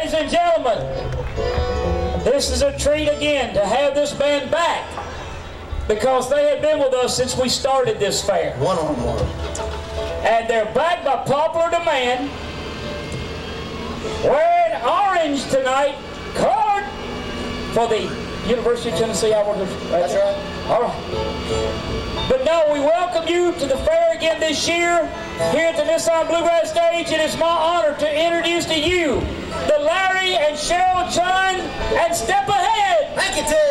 Ladies and gentlemen, this is a treat again to have this band back because they have been with us since we started this fair. One-on-one. And they're back by popular demand, wearing orange tonight, colored for the University of Tennessee Award. That's right. All right. But no, we welcome you to the fair again this year here at the Nissan Bluegrass stage. It is my honor to introduce to you the Larry and Cheryl Chunn and Step Ahead. Thank you, Terry.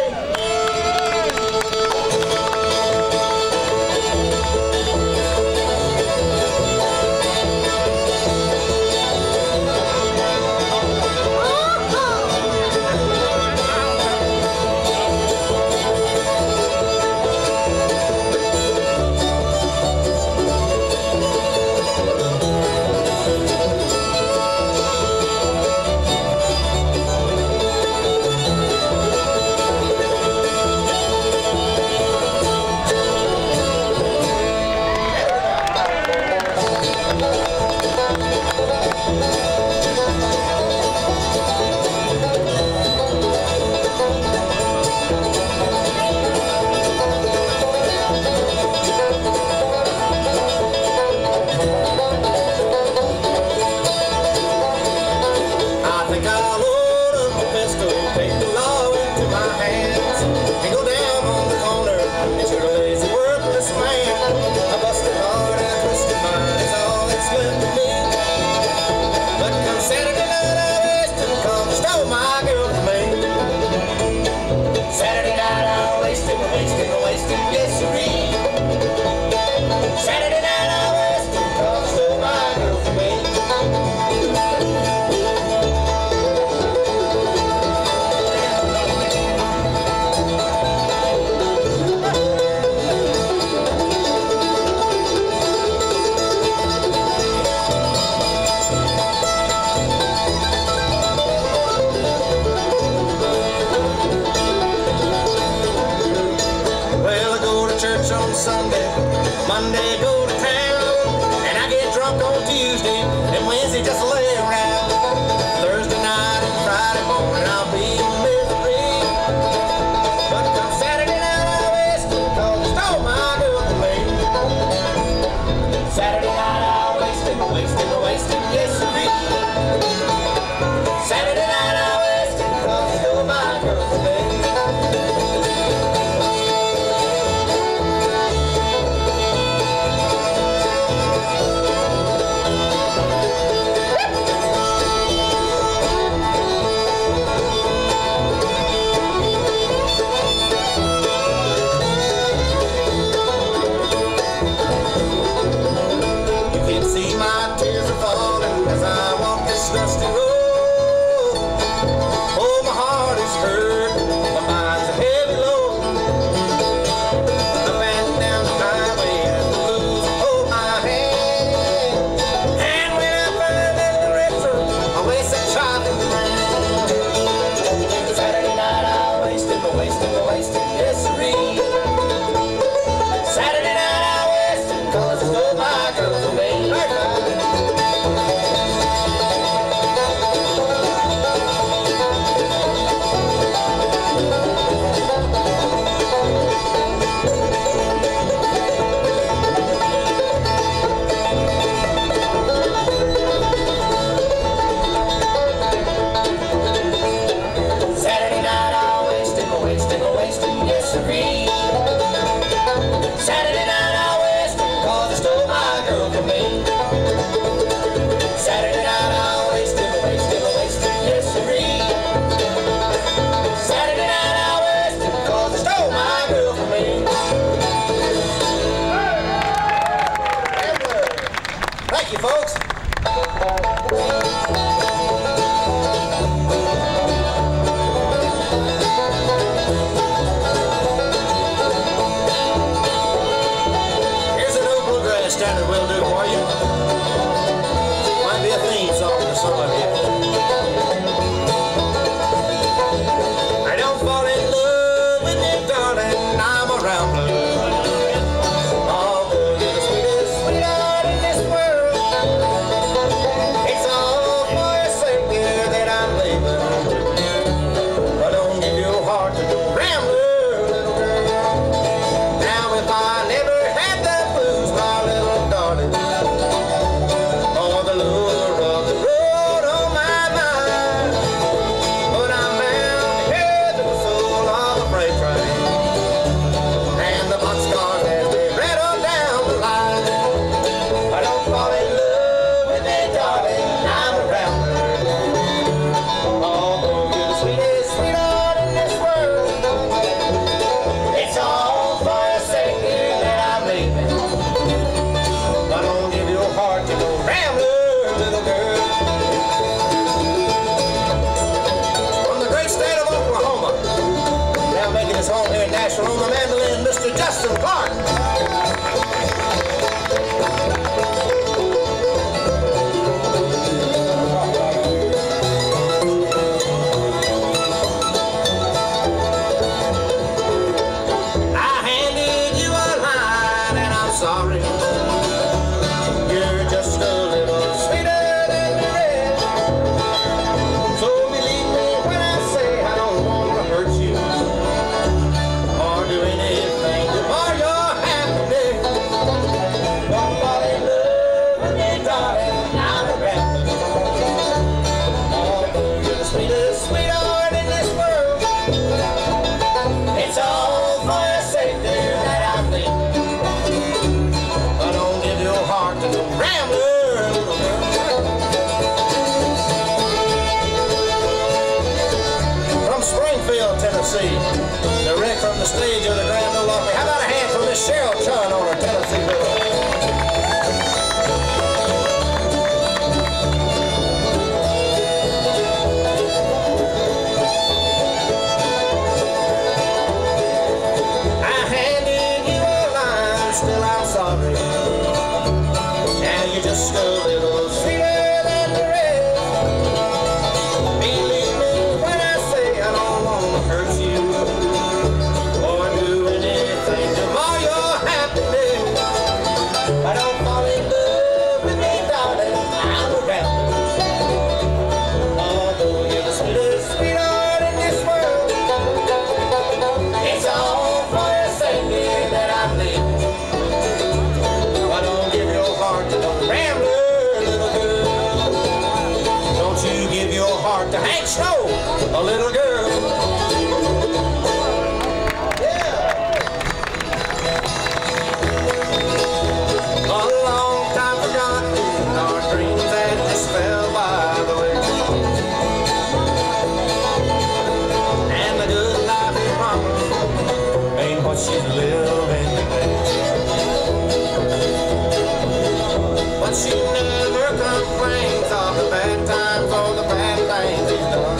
Sunday, Monday go to town, and I get drunk on Tuesday, and Wednesday just lay around. Thursday night and Friday morning I'll be in misery, but come Saturday night I waste it, 'cause they stole my girl from me. Saturday night I waste it, yes sirree. Saturday night I waste it, 'cause they stole my girl from me. Nashville on the mandolin, Mr. Justin Clark. Direct from the stage of the Grand Ole Opry. How about a hand for Miss Chunn on her Tennessee fiddle? I handed you a line, still I'm sorry. Now you're just a little sweeter than the rest. Believe me when I say I don't want to hurt you or do anything to mar your happiness. I don't fall in love with me, darling, I'm a Rambler. Although you're the sweetest sweetheart in this world, it's all for your sake that I live. Why don't give your heart to the Rambler, little girl? Don't you give your heart to Hank Snow, a little girl. She's living today, but she never complains of the bad times or the bad things he's done.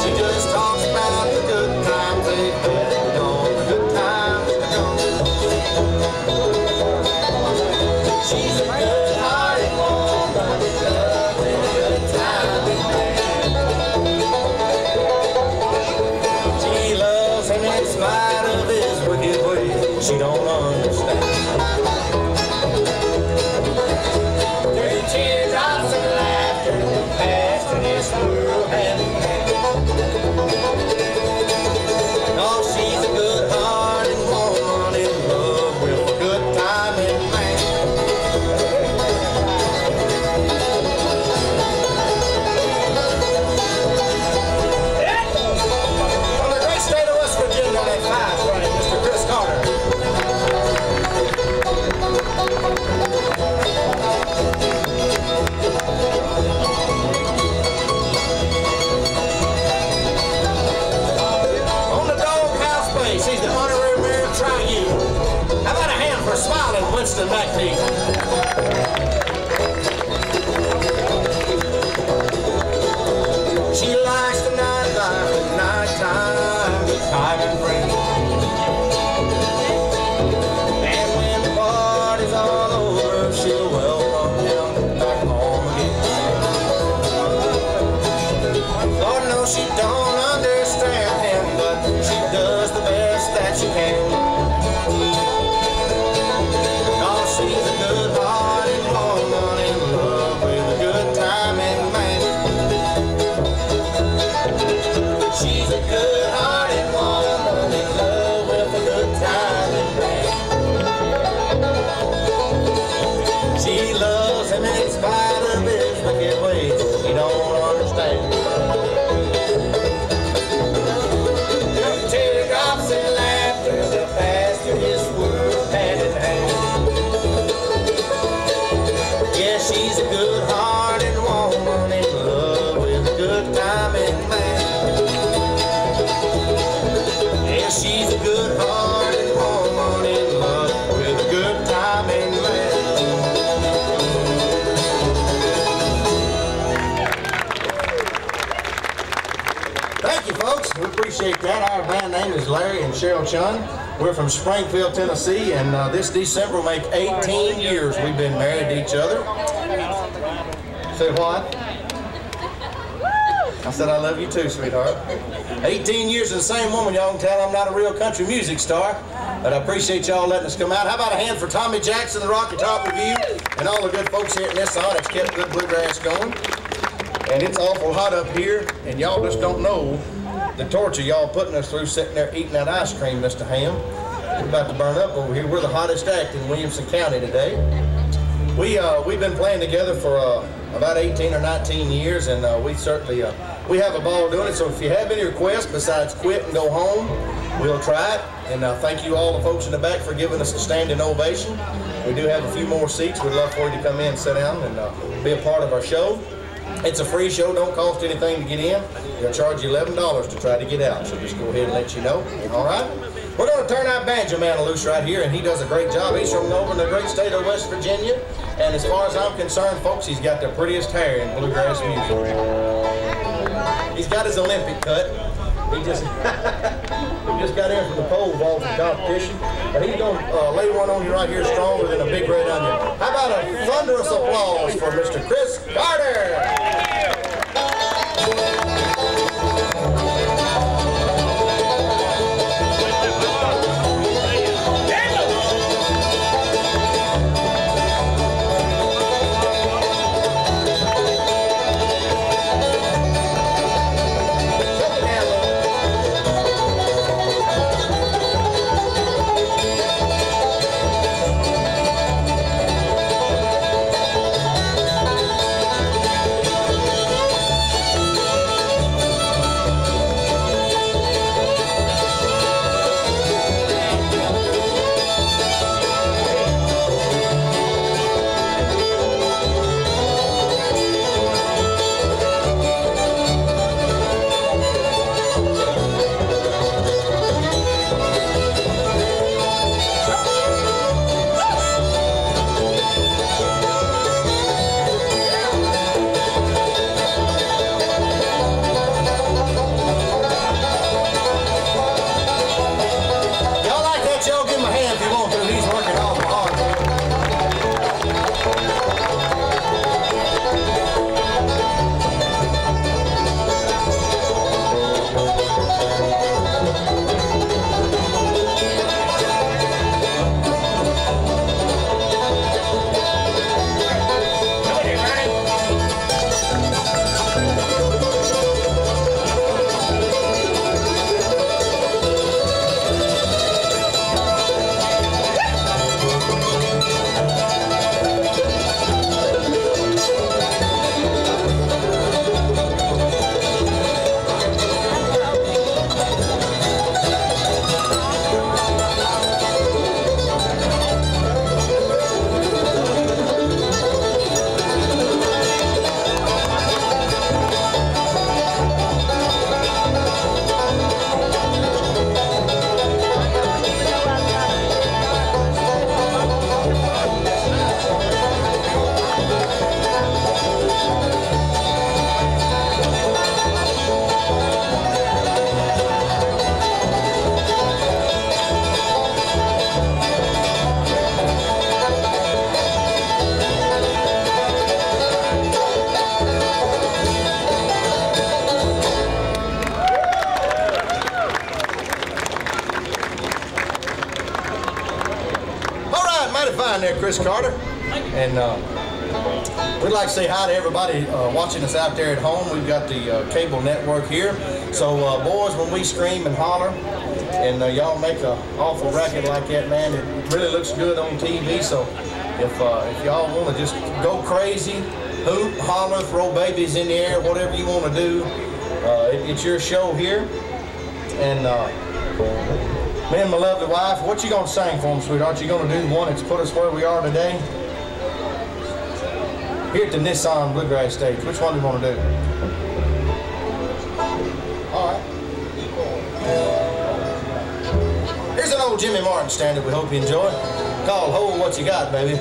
She just talks about the good times they've been on, the good times they're gone. She's a good-hearted woman in love with a good time. In spite of his wicked ways, she don't understand. Through teardrops and laughter, the past and his world hand in hand. Oh, she's a good-hearted woman in love with a good-timing man. Smiling Winston McNeil. She likes the nightlife at nighttime with time and friends. And when the party's all over, she'll welcome him back home again. Lord knows she don't understand him, but she does the best that she can. She's a good-hearted woman in love with a good-timing man. She's a good-hearted woman in love with a good-timing man. She loves him in spite of his wicked ways. He don't understand. Teardrops and laughter, the past of his world hand in hand. She's a good-hearted woman in love with a good-timing man. Yeah, she's a good-hearted woman in love with a good-timing man. Thank you, folks. We appreciate it. appreciate that. Our band name is Larry and Cheryl Chunn. We're from Springfield, Tennessee, and this December will make 18 years we've been married to each other. Say what? I said I love you too, sweetheart. 18 years of the same woman. Y'all can tell I'm not a real country music star, but I appreciate y'all letting us come out. How about a hand for Tommy Jackson, the Rocky Top Review, and all the good folks here at Nissan that's kept good bluegrass going. And it's awful hot up here, and y'all just don't know the torture y'all putting us through sitting there eating that ice cream, Mr. Ham. We're about to burn up over here. We're the hottest act in Williamson County today. We've been playing together for about 18 or 19 years, and we certainly we have a ball doing it. So if you have any requests besides quit and go home, we'll try it. And thank you all the folks in the back for giving us a standing ovation. We do have a few more seats. We'd love for you to come in, sit down, and be a part of our show. It's a free show, don't cost anything to get in. They'll charge you $11 to try to get out, so just go ahead and let you know. All right? We're going to turn our banjo man loose right here, and he does a great job. He's from over in the great state of West Virginia, and as far as I'm concerned, folks, he's got the prettiest hair in bluegrass music. He's got his Olympic cut. He just got in from the pole vaulting competition, but he's going to lay one on you right here stronger than a big red onion. How about a thunderous applause for Mr. Chris Carter? There, Chris Carter, and we'd like to say hi to everybody watching us out there at home. We've got the cable network here, so boys, when we scream and holler and y'all make an awful racket like that, man, it really looks good on TV. So if y'all want to just go crazy, hoot, holler, throw babies in the air, whatever you want to do, it's your show here. And me and my lovely wife, what you gonna sing for them, sweetheart? You gonna do the one that's put us where we are today? Here at the Nissan Bluegrass stage, which one do you want to do? All right. Here's an old Jimmy Martin standard we hope you enjoy. Called Hold What You Got, baby.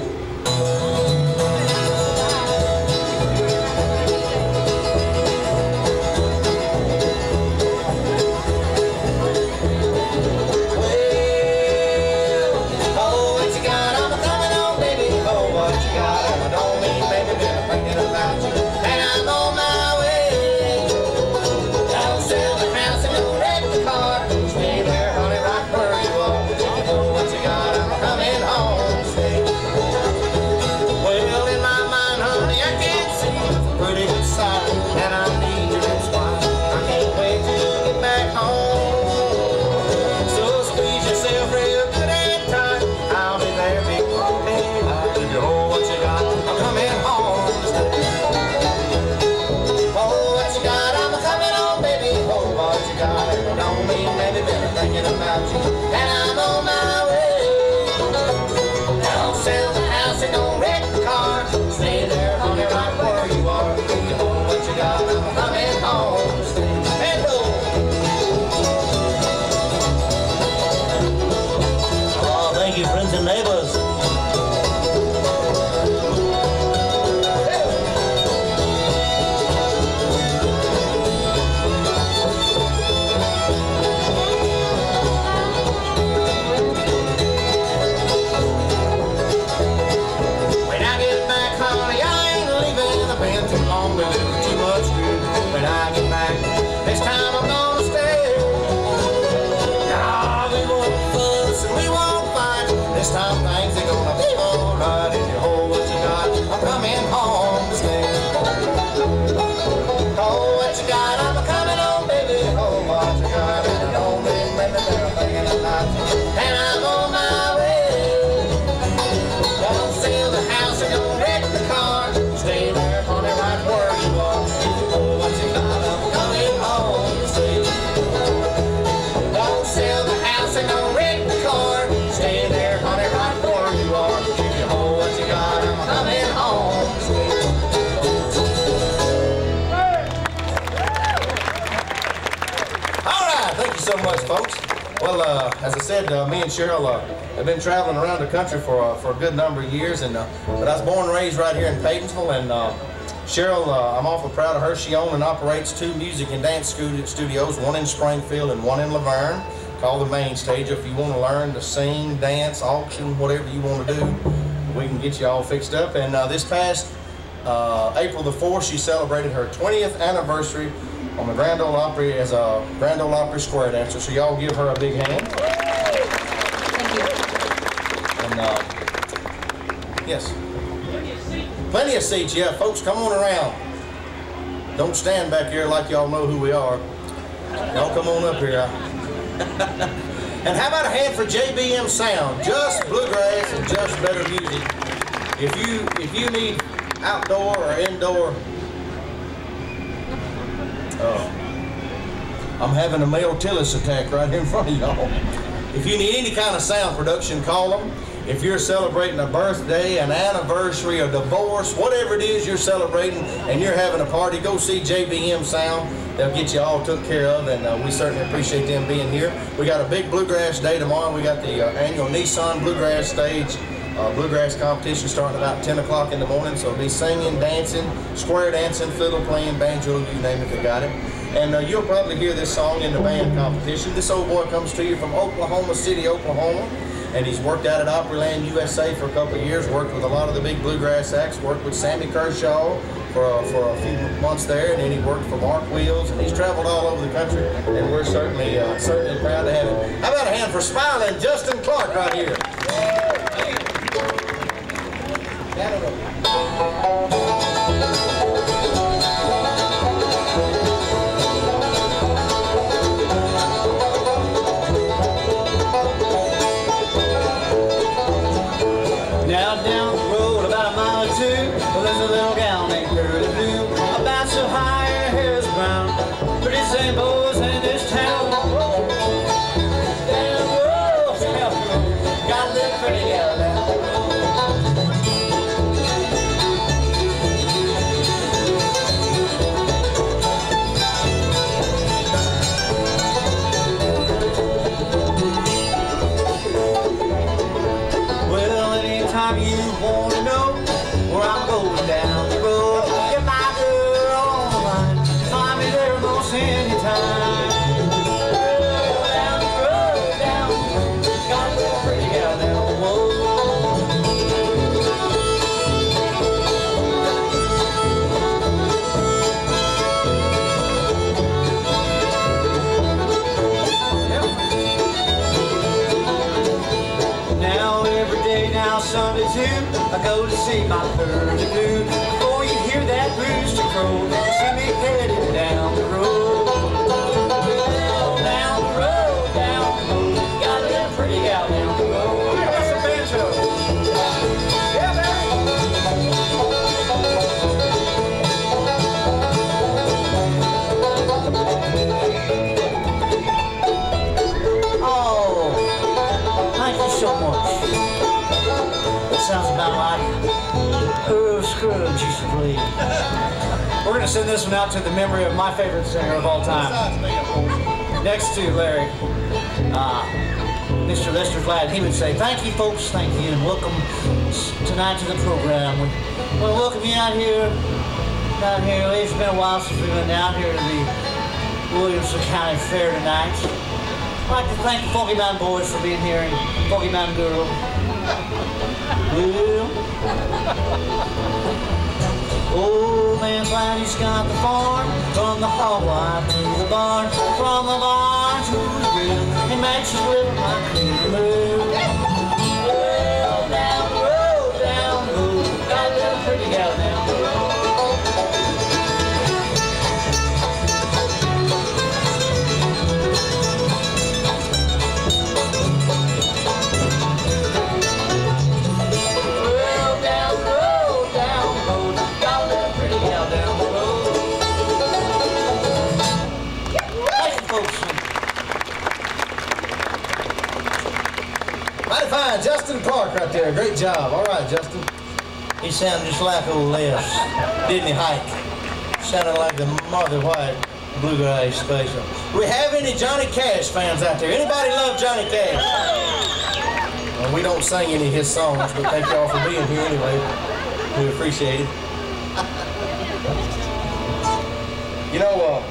I've been too long, but it was too much good when I get back. This time I'm gonna stay. Nah, we won't fuss and we won't fight. This time things are gonna be alright. If you hold what you got, I'm coming home to stay. Hold what you got, I'm coming home, baby. Hold what you got, and don't make me thinking about you. And I'm on my way. Don't sell the house and don't wreck the car. Stay there, honey, right where you are. Hold what you got, I'm coming home to stay. Don't sell the house and don't wreck the car. Stay there, honey, right where you are. If you hold what you got, I'm coming home to stay. All right, thank you so much, folks. Well, as I said, me and Cheryl have been traveling around the country for a good number of years, and but I was born and raised right here in Paytonsville, and Cheryl, I'm awful proud of her. She owns and operates 2 music and dance studios, one in Springfield and one in Laverne, called the Main Stage. If you want to learn to sing, dance, auction, whatever you want to do, we can get you all fixed up. And this past April the 4th, she celebrated her 20th anniversary on the Grand Ole Opry as a Grand Ole Opry square dancer. So y'all give her a big hand. Thank you. And yes. Plenty of seats, yeah. Folks, come on around. Don't stand back here like y'all know who we are. Y'all come on up here. And how about a hand for JBM Sound? Just bluegrass and just better music. If you need outdoor or indoor, I'm having a male Tillis attack right here in front of y'all. If you need any kind of sound production, call them. If you're celebrating a birthday, an anniversary, a divorce, whatever it is you're celebrating and you're having a party, go see JBM Sound. They'll get you all took care of, and we certainly appreciate them being here. We got a big Bluegrass Day tomorrow. We got the annual Nissan Bluegrass Stage Bluegrass competition starting about 10 o'clock in the morning. So it'll be singing, dancing, square dancing, fiddle playing, banjo, you name it, they got it. And you'll probably hear this song in the band competition. This old boy comes to you from Oklahoma City, Oklahoma. And he's worked out at Opryland, USA for a couple of years, worked with a lot of the big bluegrass acts, worked with Sammy Kershaw for a few months there, and then he worked for Mark Wheels, and he's traveled all over the country, and we're certainly proud to have him. How about a hand for smiling Justin Clark right here? Now down the road about a mile or two, well, there's a little gal named Curly Blue, about so high her hair is brown, pretty same boys in this town. Down the road, got a little pretty gal down the road. Anytime you want to know where I'm going down the road, get my girl on the line, find me there most anytime. Down the road, got a little pretty gal down the road. Now every day, now Sunday too, I go to see my Curly Blue. Before you hear that rooster crow, you see me headed down the road. Down the road, got a little pretty gal down the road. That's a banjo. Yeah, man. Oh, thank you so much. Sounds about like Earl Scruggs used to play. We're going to send this one out to the memory of my favorite singer of all time. Next to Larry, Mr. Lester Flatt, he would say, thank you folks, thank you, and welcome tonight to the program. We want to welcome you out here. It's been a while since we've been down here to the Williamson County Fair tonight. I'd like to thank the Foggy Mountain Boys for being here, and Foggy Mountain Girl. Well, oh, man's land, he's got the farm. From the hog line to the barn, from the barn to the grill, he makes his living like a move. Well, down the road, got a little pretty gal down the road. Mighty fine, Justin Clark right there. Great job. All right, Justin. He sounded just like old Les, didn't he, Hike? Sounded like the Mother White Bluegrass special. Do we have any Johnny Cash fans out there? Anybody love Johnny Cash? Well, we don't sing any of his songs, but thank y'all for being here anyway. We appreciate it. You know,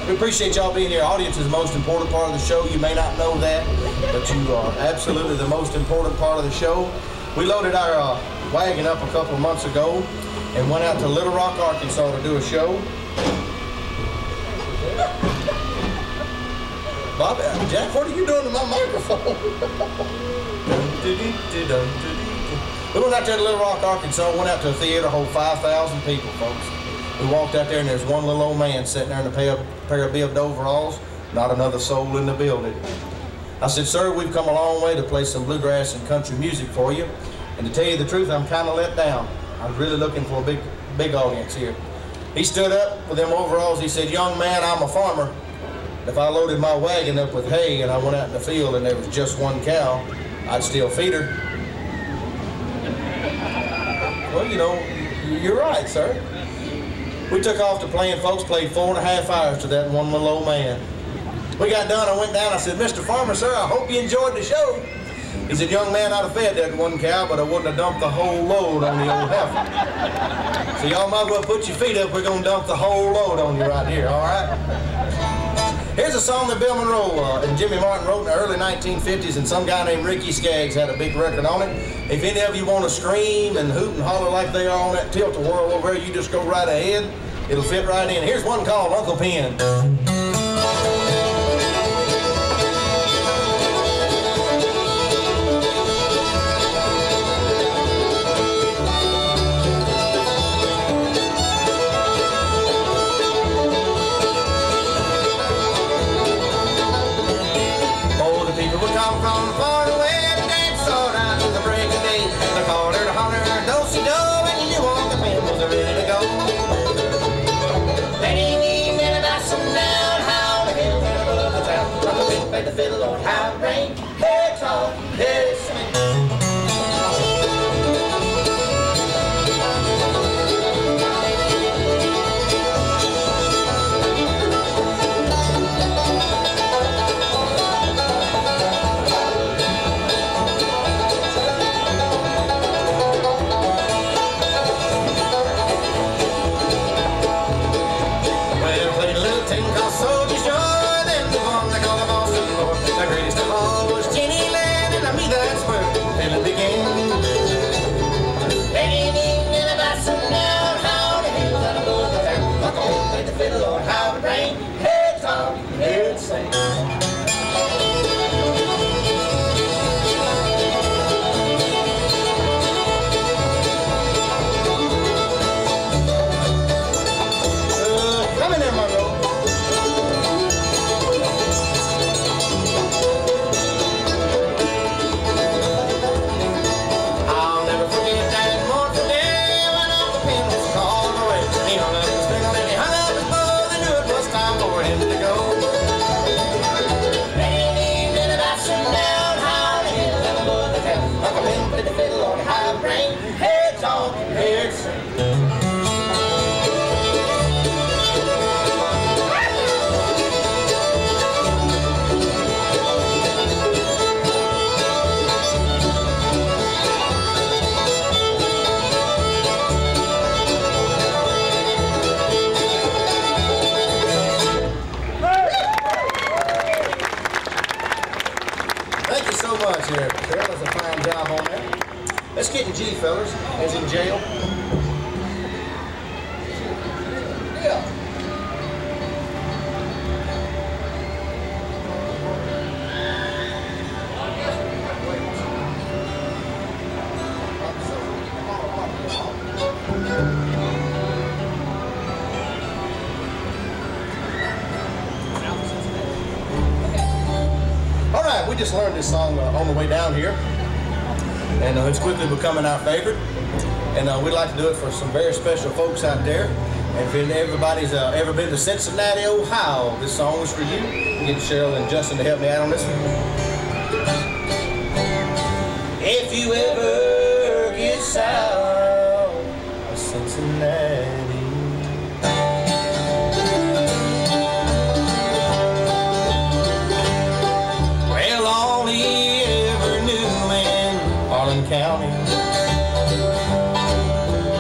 we appreciate y'all being here. Audience is the most important part of the show. You may not know that, but you are absolutely the most important part of the show. We loaded our wagon up a couple of months ago and went out to Little Rock, Arkansas to do a show. Bobby, Jack, what are you doing to my microphone? We went out there to Little Rock, Arkansas, went out to a theater, hold 5,000 people, folks. We walked out there and there's one little old man sitting there in a pair of bibbed overalls, not another soul in the building. I said, sir, we've come a long way to play some bluegrass and country music for you. And to tell you the truth, I'm kind of let down. I was really looking for a big audience here. He stood up with them overalls. He said, young man, I'm a farmer. If I loaded my wagon up with hay and I went out in the field and there was just one cow, I'd still feed her. Well, you know, you're right, sir. We took off to playing, folks, played 4.5 hours to that one little old man. We got done, I went down, I said, Mr. Farmer, sir, I hope you enjoyed the show. He said, young man, I'd have fed that one cow, but I wouldn't have dumped the whole load on the old heifer. So y'all might as well put your feet up, we're gonna dump the whole load on you right here, all right? Here's a song that Bill Monroe and Jimmy Martin wrote in the early 1950s, and some guy named Ricky Skaggs had a big record on it. If any of you want to scream and hoot and holler like they are on that tilt-a-whirl over there, you just go right ahead. It'll fit right in. Here's one called Uncle Pen. Some down high. just learned this song on the way down here, and it's quickly becoming our favorite. And we'd like to do it for some very special folks out there. And if everybody's ever been to Cincinnati, Ohio, this song is for you. Get Cheryl and Justin to help me out on this one. If you ever get south of Cincinnati, well, all he ever knew in Harlan County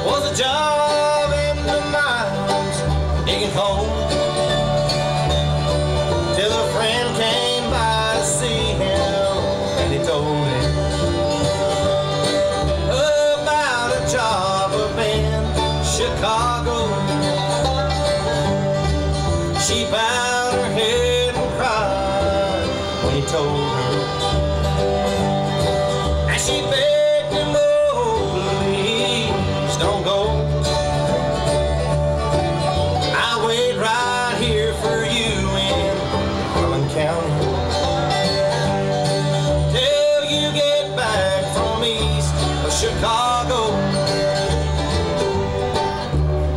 was a job in the mines, digging coal, till a friend came by to see him, and he told him about a job up in Chicago. She bowed her head and cried when he told her, and she begged him, oh, please don't go. I'll wait right here for you in Harlan County till you get back from east of Chicago.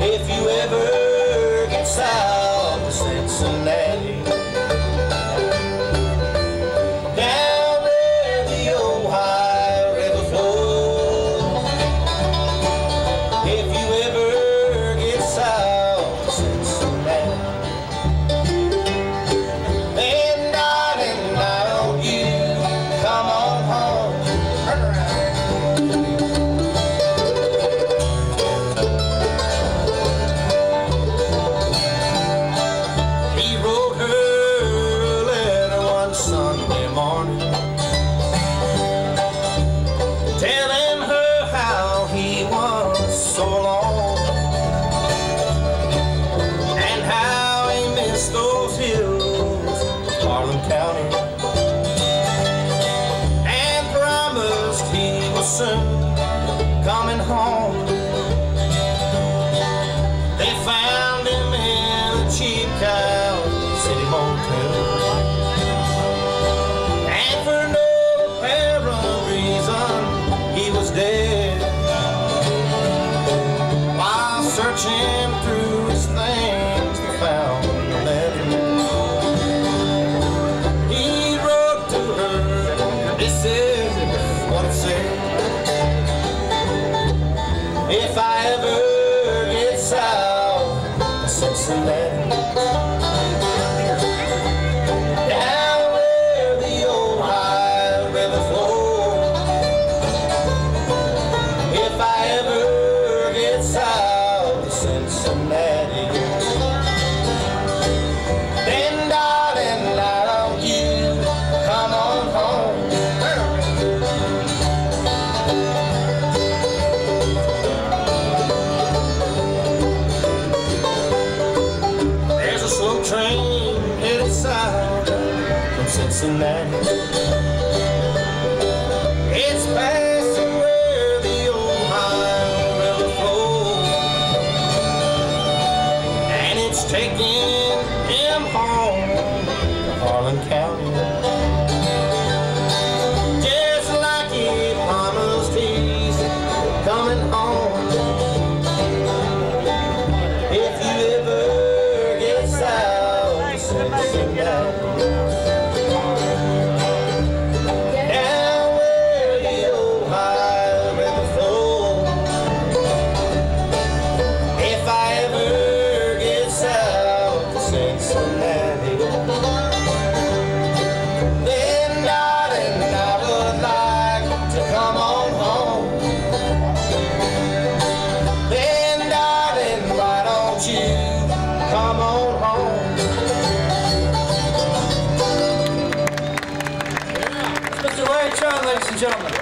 If you ever get south of Cincinnati, down where the Ohio River flows, if you ever get south of Cincinnati, then darling, why don't you come on home? Turn around. He wrote her a letter one Sunday morning, telling her how he was so alone, and how he missed those hills of Harlan County, and promised he was soon coming home. They found him in a cheap town city motel, and for no apparent reason he was dead. While searching through his things, they found a letter. He wrote to her, this is what it said: if I ever get south of Cincinnati, down where the Ohio River flows, if I ever get south of Cincinnati, then darling, why don't you come on home? There's a slow train headed south from Cincinnati. It's passing where the Ohio River flows, and it's taking him home to Harlan County, just like he promised he's coming home. If you ever get south of Cincinnati, down where the Ohio River flows, if I ever get south of Cincinnati, then darling, I would like to come on home. Then darling, why don't you come on home? Mr. Larry Chunn, ladies and gentlemen.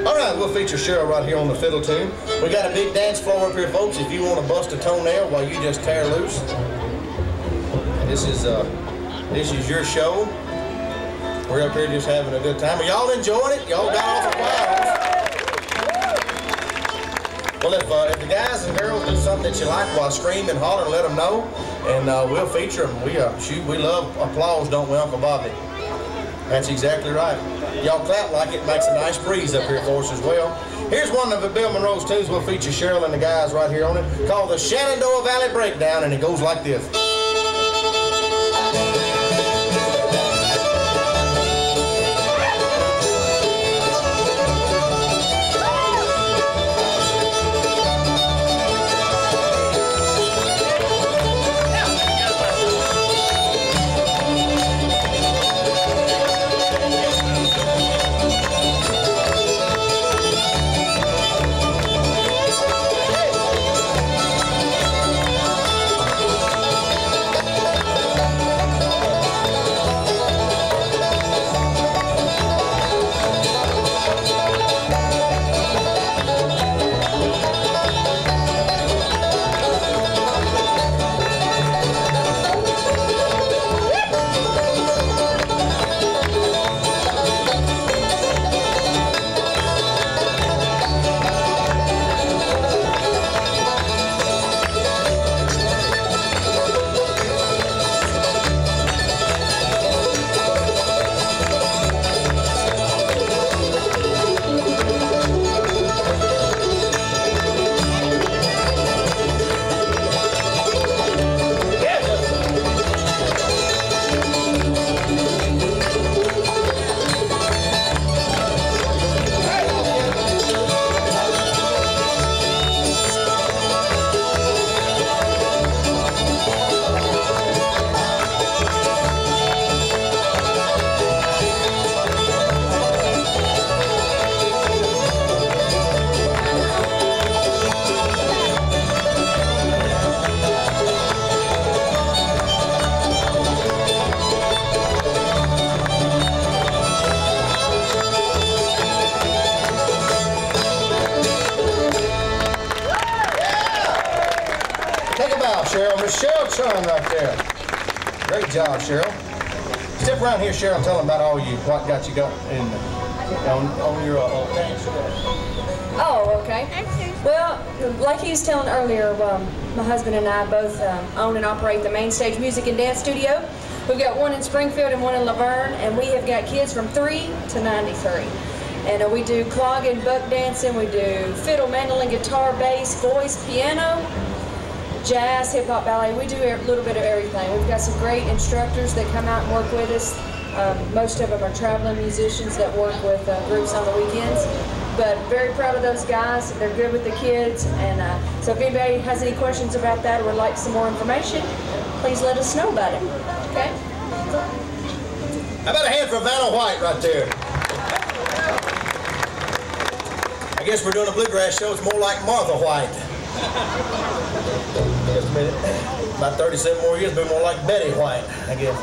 All right, we'll feature Cheryl right here on the fiddle tune. We got a big dance floor up here, folks, if you want to bust a toenail while you just tear loose. This is your show. We're up here just having a good time. Are y'all enjoying it? Y'all got off the choir. Well, if the guys and girls do something that you like, while scream and holler and let them know, and we'll feature them. We love applause, don't we, Uncle Bobby? That's exactly right. Y'all clap like it makes a nice breeze up here for us as well. Here's one of the Bill Monroe's tunes. We'll feature Cheryl and the guys right here on it, called the Shenandoah Valley Breakdown, and it goes like this. Cheryl Chunn right there. Great job, Cheryl. Step around here, Cheryl, and tell them about what got you going on your dance. Oh, okay. Well, like he was telling earlier, my husband and I both own and operate the Main Stage Music and Dance Studio. We've got one in Springfield and one in Laverne, and we have got kids from 3 to 93. And we do clogging, buck dancing, we do fiddle, mandolin, guitar, bass, voice, piano, jazz, hip-hop, ballet. We do a little bit of everything. We've got some great instructors that come out and work with us. Most of them are traveling musicians that work with groups on the weekends. But very proud of those guys. They're good with the kids. And so if anybody has any questions about that or would like some more information, please let us know about it. Okay? How about a hand for Vanna White right there? I guess we're doing a bluegrass show. It's more like Martha White. Just a minute. About 37 more years, it'll be more like Betty White, I guess.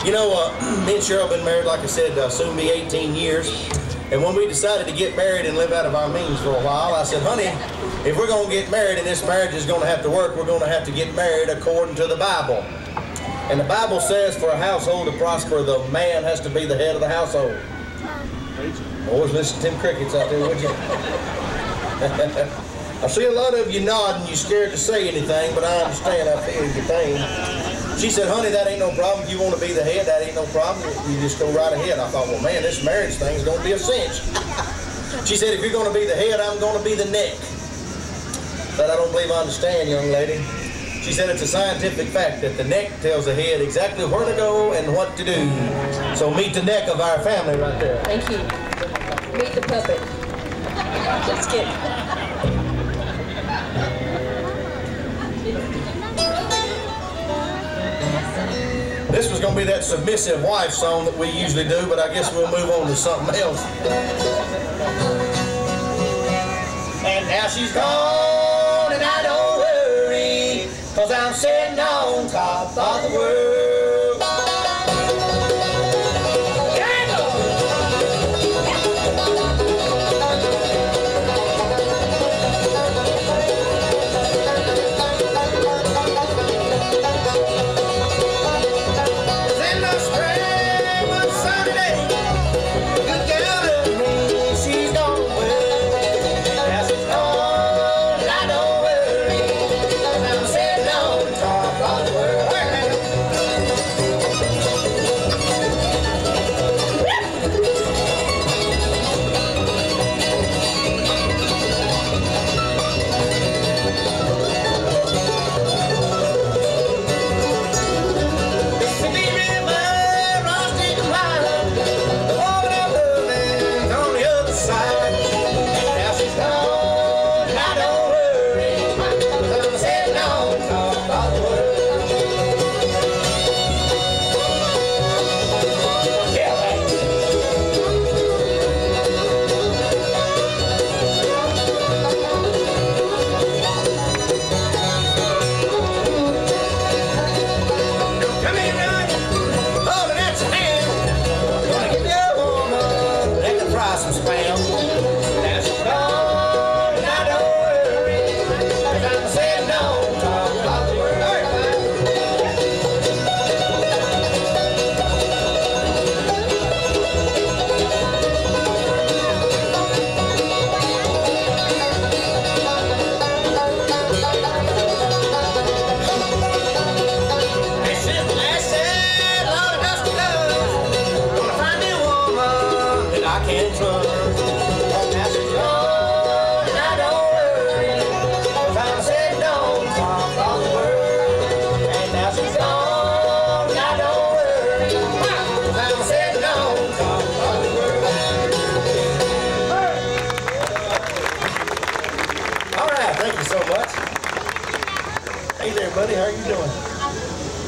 You know, me and Cheryl have been married, like I said, soon be 18 years. And when we decided to get married and live out of our means for a while, I said, honey, if we're going to get married and this marriage is going to have to work, we're going to have to get married according to the Bible. And the Bible says for a household to prosper, the man has to be the head of the household. Always listen to them crickets out there, would you? I see a lot of you nodding. You're scared to say anything, but I understand. I feel your pain. She said, honey, that ain't no problem. If you want to be the head, that ain't no problem. You just go right ahead. I thought, well, man, this marriage thing's going to be a cinch. She said, if you're going to be the head, I'm going to be the neck. But I don't believe I understand, young lady. She said it's a scientific fact that the neck tells the head exactly where to go and what to do. So meet the neck of our family right there. Thank you. Meet the puppet. Just kidding. This was going to be that submissive wife song that we usually do, but I guess we'll move on to something else. And now she's gone and I don't worry, 'cause I'm sitting on top of the world.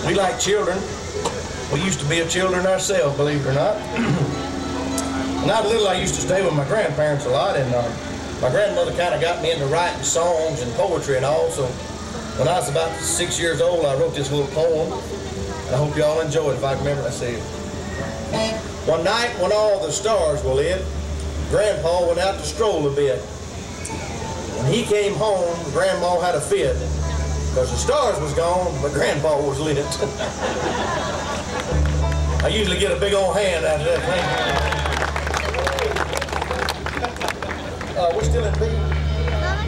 We like children. We used to be children ourselves, believe it or not. When I was little, I used to stay with my grandparents a lot, and my grandmother kind of got me into writing songs and poetry and all, so when I was about 6 years old, I wrote this little poem, and I hope you all enjoy it. If I can remember, I say it. One night when all the stars were lit, Grandpa went out to stroll a bit. When he came home, Grandma had a fit, because the stars was gone, but Grandpa was lit. I usually get a big old hand after that thing. We're still in B?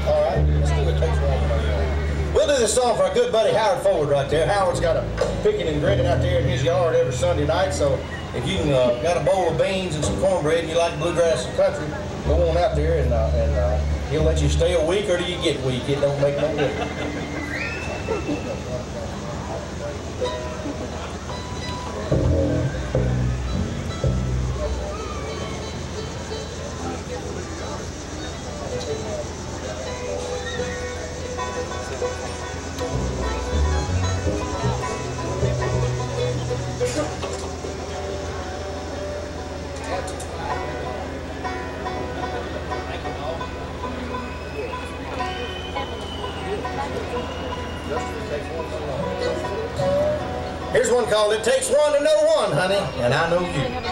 All right, let's do it. Takes one. We'll do this song for our good buddy Howard Ford right there. Howard's got a picking and grinning out there in his yard every Sunday night, so if you can, got a bowl of beans and some cornbread and you like bluegrass and country, go on out there and he'll let you stay a week or do you get weak. It don't make no difference. Here's one called It Takes One to Know One, honey, and I know you.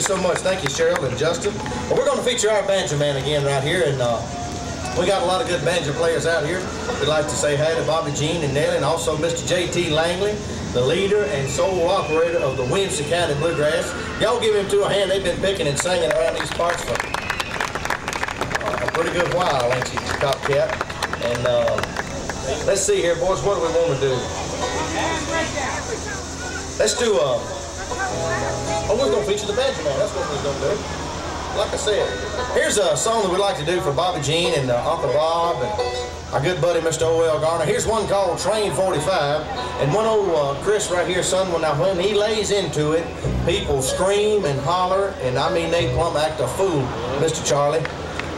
so much. Thank you, Cheryl and Justin. Well, we're going to feature our banjo man again right here, and we got a lot of good banjo players out here. We'd like to say hi to Bobby Jean and Nellie, and also Mr. J.T. Langley, the leader and sole operator of the Williamson County Bluegrass. Y'all give him two a hand. They've been picking and singing around these parts for a pretty good while, ain't you, Copcat? And let's see here, boys, what do we want to do? Let's do, we're going to feature the banjo man. That's what we're going to do. Like I said, here's a song that we'd like to do for Bobby Jean and Uncle Bob and our good buddy, Mr. O.L. Garner. Here's one called Train 45. And one old Chris right here, son, when he lays into it, people scream and holler, and I mean they plumb act a fool, Mr. Charlie.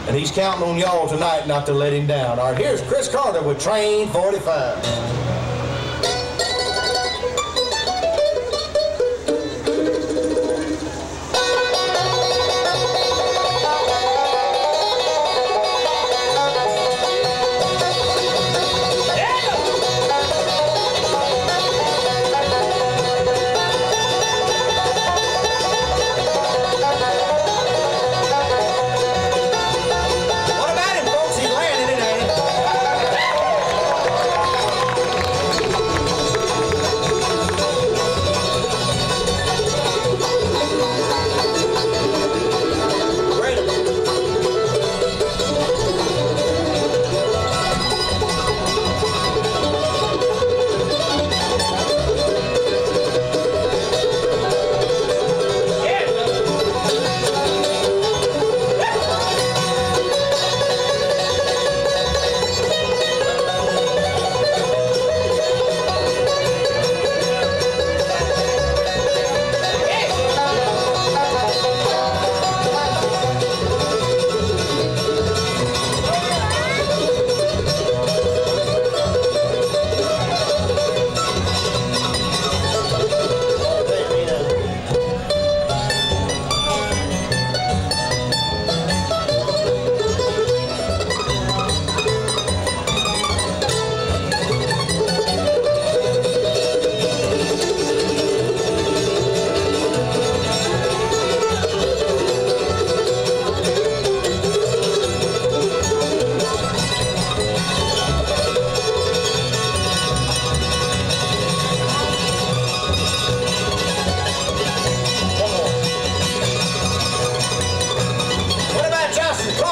And he's counting on y'all tonight not to let him down. All right, here's Chris Carter with Train 45.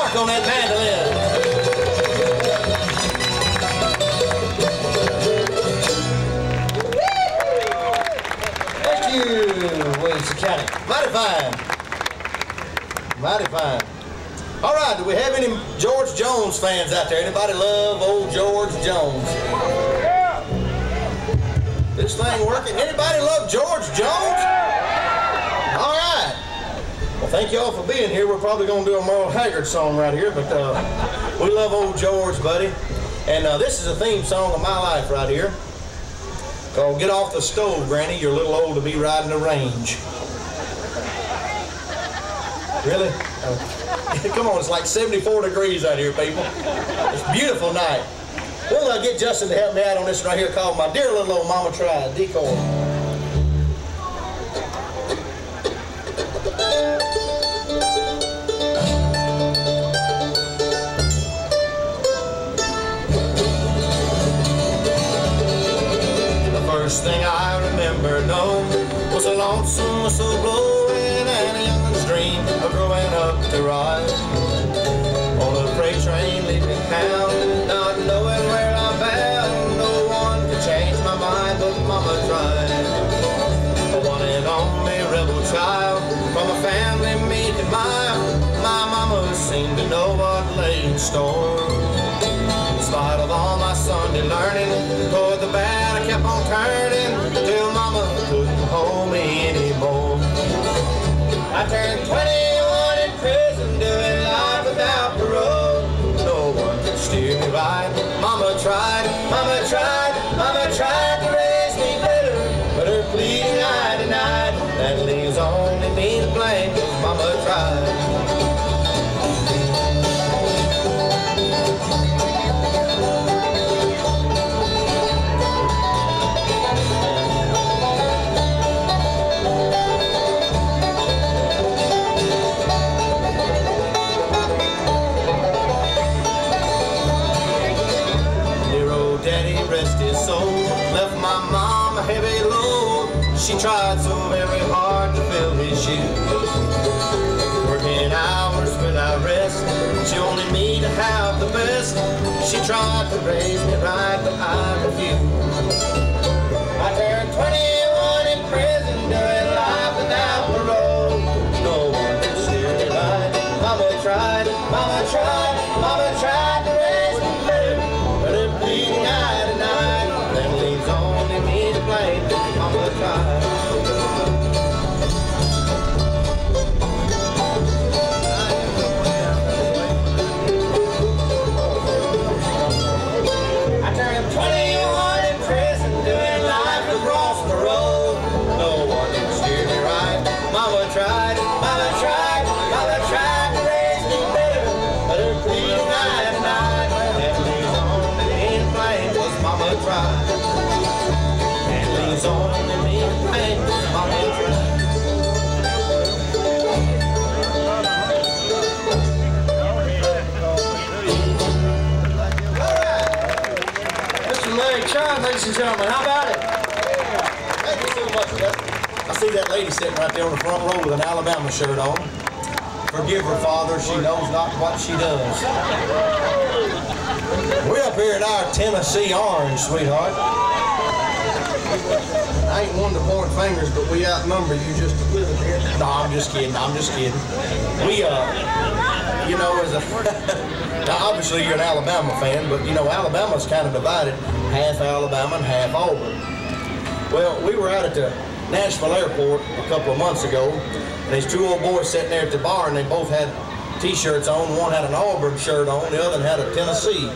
On that mandolin. Thank you, Williamson County. Mighty fine. Mighty fine. All right, do we have any George Jones fans out there? Anybody love old George Jones? Yeah. This thing working? Anybody love George Jones? All right. Well, thank you all for being here. We're probably going to do a Merle Haggard song right here, but we love old George, buddy. And this is a theme song of my life right here, called Get Off the Stove, Granny, You're a Little Old to Be Riding the Range. Really? Come on, it's like 74 degrees out here, people. It's a beautiful night. We'll get Justin to help me out on this right here called My Dear Little Old Mama Tried, Decoy. First thing I remember, no, was a lonesome whistle blowing and a youngin's dream of growing up to ride on a freight train leaving town, not knowing where I'm bound. No one could change my mind, but Mama tried. A one and only rebel child from a family meek and mild. My mama seemed to know what lay in store. In spite of all my Sunday learning, toward the bad I kept on turning, till Mama couldn't hold me anymore. I turned 21 in prison, doing life without parole. No one could steer me right. Mama tried, Mama tried, Mama tried to raise me better, but her pleading I denied. That leaves only me to blame, 'cause Mama tried. daddy, rest his soul, left my mom a heavy load. She tried so very hard to fill his shoes, working hours without rest. She wanted me to have the best. She tried to raise me right, but I refused. I turned 21 in prison, doing life without parole. No one could steer me right. Mama tried to raise me better, but her bleeding eye tonight, that leaves only me to blame. Mama tried. I turned 21 in prison, doing life across the road. No one can steer me right. Mama tried to raise me better, but her bleeding eye tonight, that leaves only me to blame. Was Mama tried, that leaves only me to blame. Mama tried. Mr. Larry Chunn, ladies and gentlemen, how about it? Thank you so much. I see that lady sitting right there on the front row with an Alabama shirt on. Forgive her, Father, she knows not what she does. We're up here in our Tennessee orange, sweetheart. I ain't one to point fingers, but we outnumber you just a little bit. No, I'm just kidding. We, you know, as a... Now, obviously, you're an Alabama fan, but, you know, Alabama's kind of divided. Half Alabama and half Auburn. Well, we were out at the Nashville airport a couple of months ago, and these two old boys sitting there at the bar, and they both had T-shirts on. One had an Auburn shirt on, the other had a Tennessee.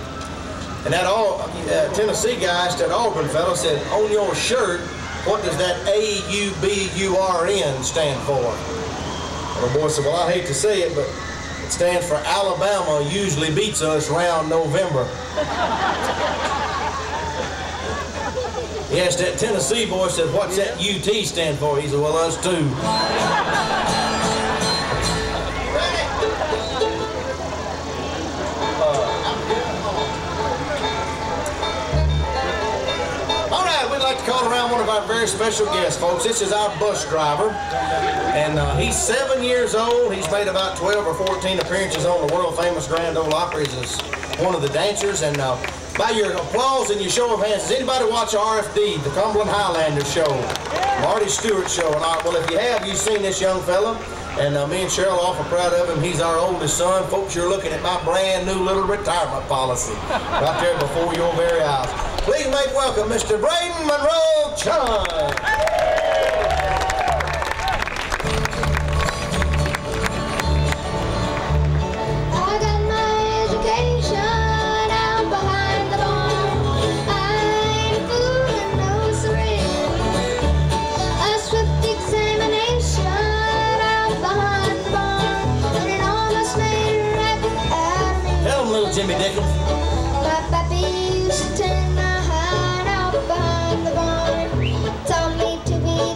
And that Tennessee guy asked that Auburn fellow, said, on your shirt, what does that A-U-B-U-R-N stand for? And the boy said, well, I hate to say it, but it stands for Alabama usually beats us round November. He asked that Tennessee boy, said, what's that UT stand for? He said, well, us too. All right, we'd like to call around one of our very special guests, folks. This is our bus driver, and he's 7 years old. He's made about 12 or 14 appearances on the world-famous Grand Ole Opry as one of the dancers, and by your applause and your show of hands, does anybody watch RFD, the Cumberland Highlander show? Marty Stewart show. And well, if you have, you've seen this young fella. And me and Cheryl are awful proud of him. He's our oldest son. Folks, you're looking at my brand new little retirement policy right there before your very eyes. Please make welcome Mr. Braden Monroe Chunn. Jimmy Dickens. My pappy used to turn my heart out behind the barn. Told me to be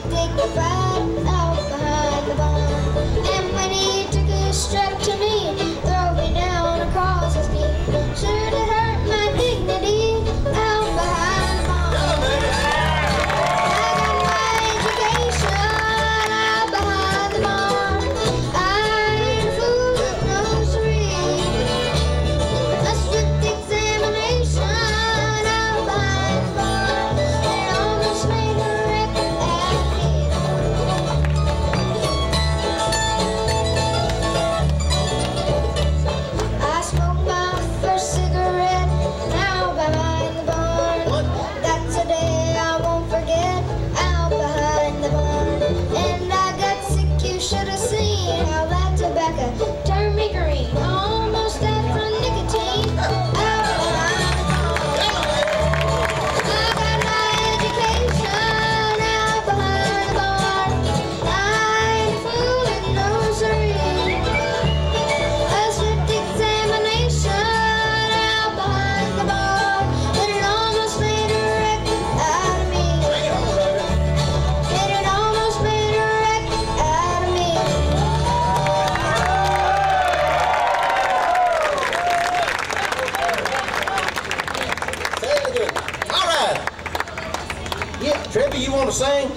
Trevi, you want to sing?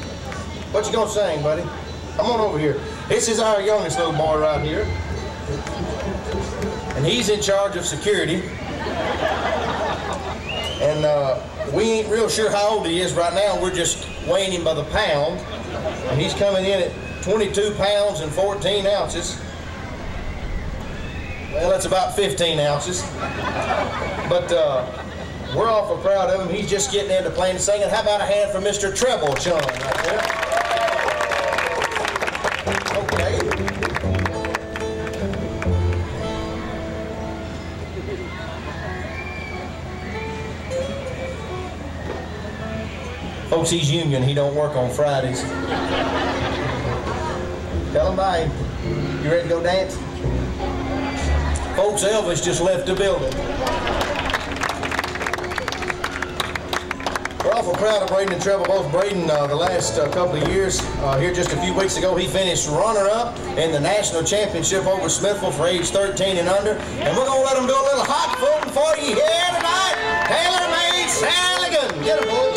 What you gonna sing, buddy? Come on over here. This is our youngest little boy right here. And he's in charge of security. And we ain't real sure how old he is right now. We're just weighing him by the pound. And he's coming in at 22 pounds and 14 ounces. Well, that's about 15 ounces. But we're awful proud of him. He's just getting into playing and singing. How about a hand for Mr. Treble Chunn right there? Okay. Folks, he's union. He don't work on Fridays. Tell him bye. You ready to go dance? Folks, Elvis just left the building. We're awful proud of Braden and Treble. Both Braden, the last couple of years, here just a few weeks ago, he finished runner-up in the national championship over Smithville for age 13 and under. And we're going to let them do a little hot voting for you here tonight. Tailor-made Saligan. Get it, boys.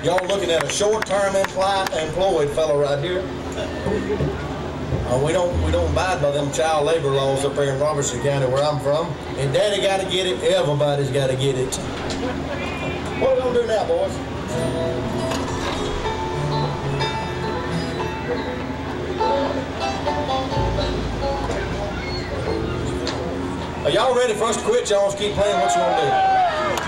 Y'all looking at a short-term employed fellow right here. We don't abide by them child labor laws up there in Robertson County where I'm from. And Daddy got to get it. Everybody's got to get it. What are we gonna do now, boys? Are y'all ready for us to quit? Y'all want to keep playing? What you want to do?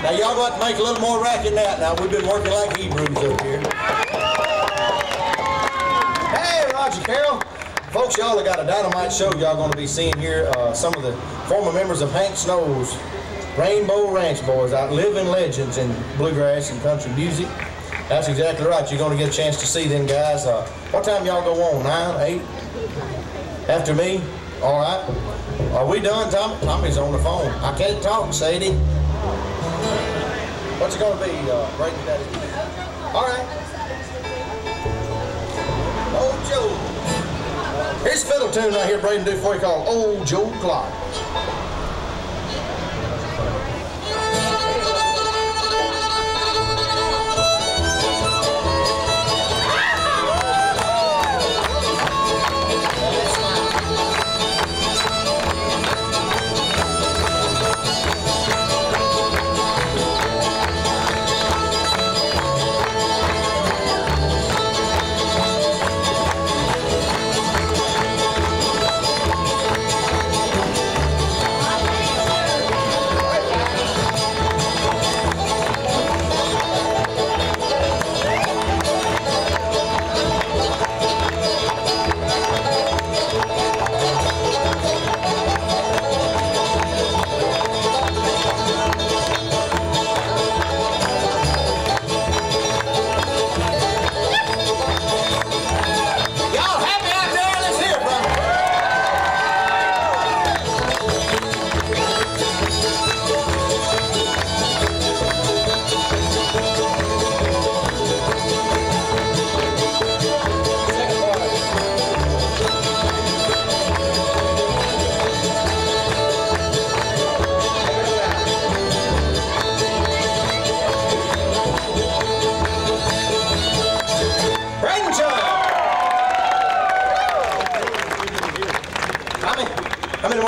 Now y'all got to make a little more racket than that. Now we've been working like Hebrews up here. Hey, Roger Carroll. Folks, y'all have got a dynamite show y'all going to be seeing here. Some of the former members of Hank Snow's Rainbow Ranch Boys, living legends in bluegrass and country music. That's exactly right. You're going to get a chance to see them guys. What time y'all go on? 9, 8? After me? All right. Are we done, Tommy? Tommy's on the phone. I can't talk, Sadie. What's it going to be, Braden Daddy? All right. Old Joe. Here's a fiddle tune right here Braden do for you called Old Joe Clark.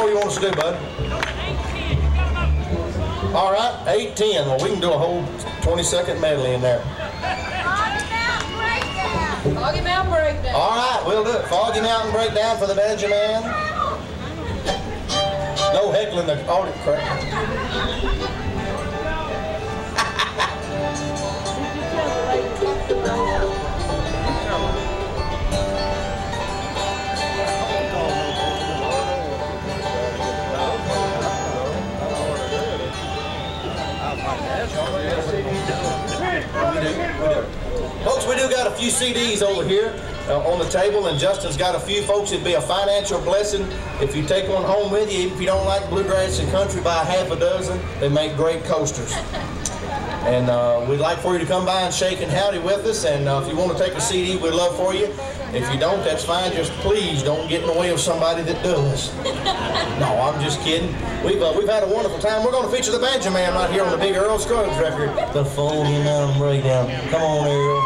do you want us to do, bud? All right, 8:10. Well, we can do a whole 20-second medley in there. Foggy Mountain Breakdown. All right, we'll do it. Foggy Mountain Breakdown for the Benjamin. No heckling the audio crap. Folks, we do got a few CDs over here on the table, and Justin's got a few. Folks, it'd be a financial blessing if you take one home with you. Even if you don't like bluegrass and country, buy half a dozen. They make great coasters. And we'd like for you to come by and shake and howdy with us. And if you want to take a CD, we'd love for you. If you don't, that's fine. Just please don't get in the way of somebody that does. No, I'm just kidding. We've had a wonderful time. We're going to feature the Banjo Man right here on the big Earl Scruggs record, the Foggy Mountain Breakdown. Come on, Earl.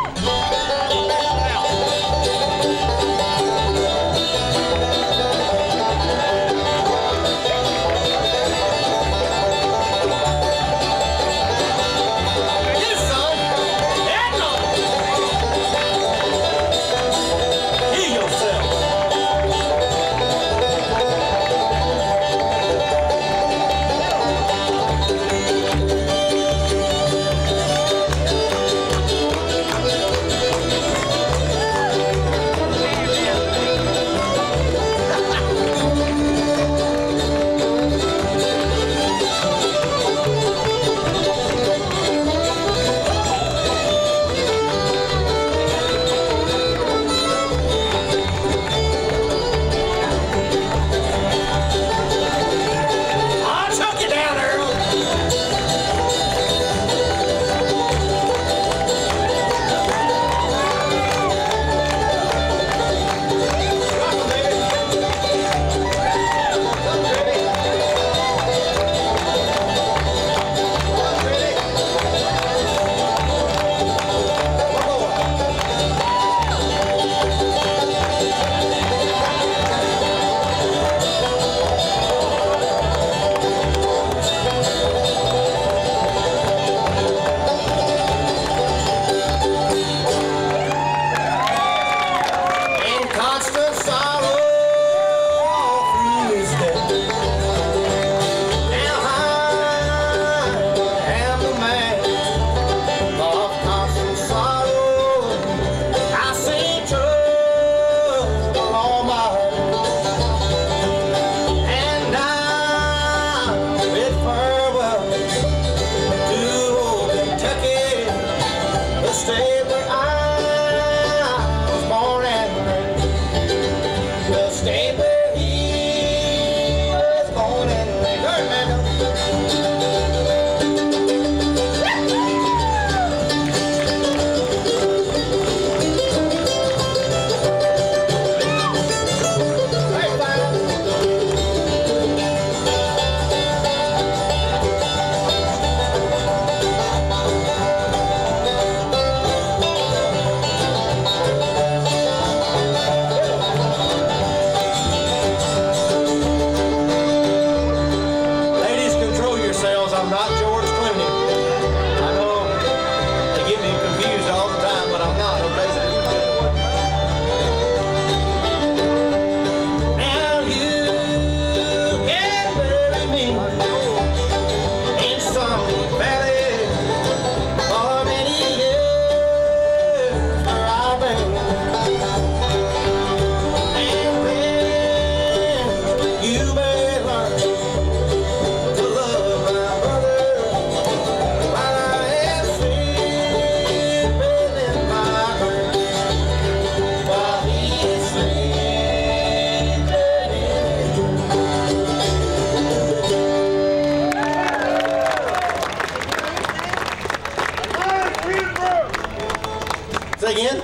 Say again?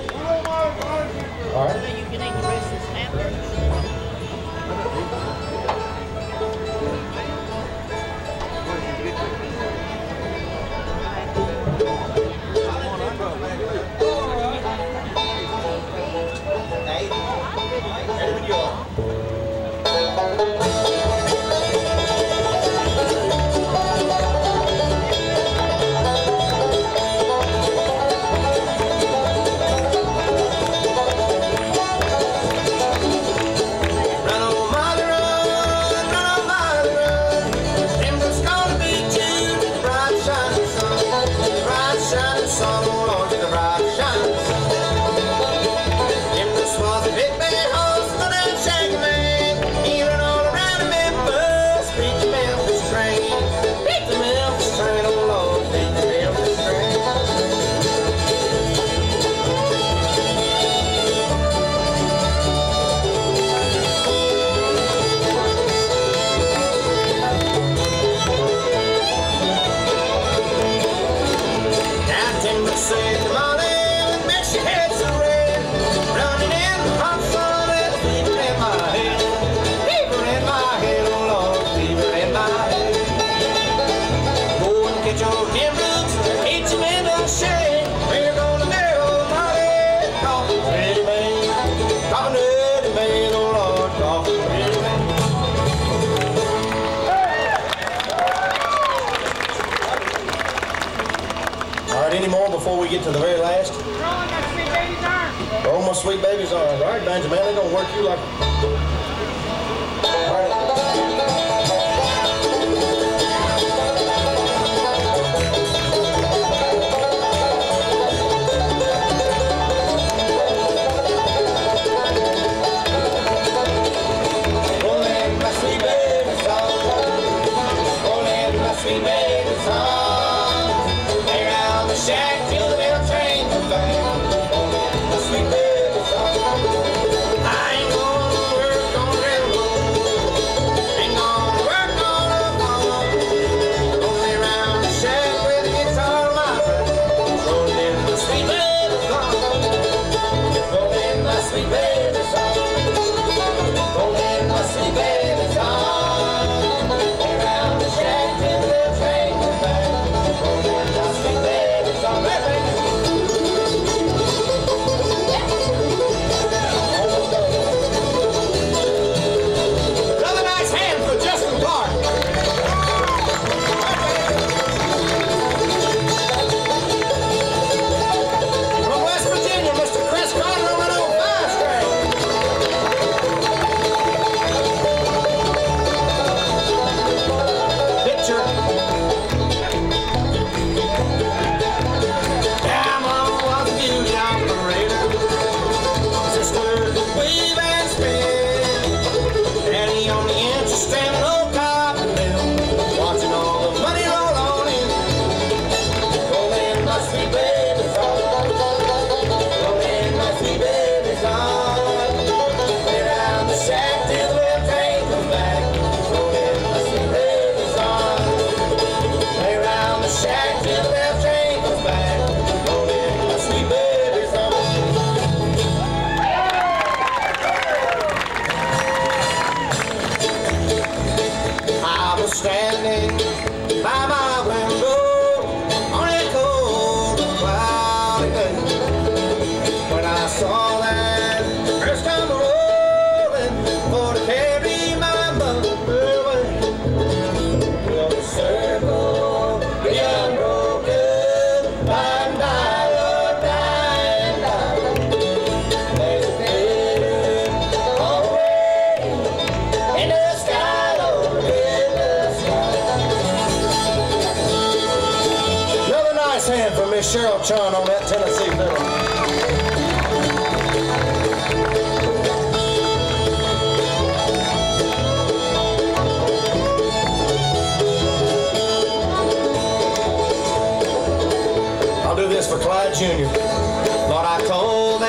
All right. You can eat the rest of this hamburger. Hey, ready when you are. get to the very last? Oh, my sweet baby's arms. All right, Benjamin, they're going to work you like... All right. Sweet baby song, around the shack till the bell train comes back. The sweet baby song. I ain't gonna work on the railroad, ain't gonna work on the farm. Only around the shack with the guitar in my back. Rolling my sweet baby song, rolling my sweet baby song, rolling my sweet baby song. Around the shack till the train comes back. Rolling my sweet baby song. Another nice hand for Justin Clark. From West Virginia, Mr. Chris Carter on an old 5-string. Picture. Grandma was a beauty operator. Sister could weave and spin. Daddy on the interest and an old cotton mill, watching all the money roll on in. Rolling my sweet baby song, rolling my sweet baby song. Way down the shack till the bell train comes back. Rolling my sweet baby song. Way round the shack till the bell train comes back. Rolling my sweet baby song. I was standing by my window on a cold and cloudy day when I saw that first come rolling for to carry my mother away. Will the circle be unbroken? Dying, die, Lord, dying, die. There's a glitter on the way in the sky, Lord, in the sky. Another nice hand for Miss Cheryl Chunn on that Tennessee fiddle. I'll do this for Clyde Jr. Lord, I told the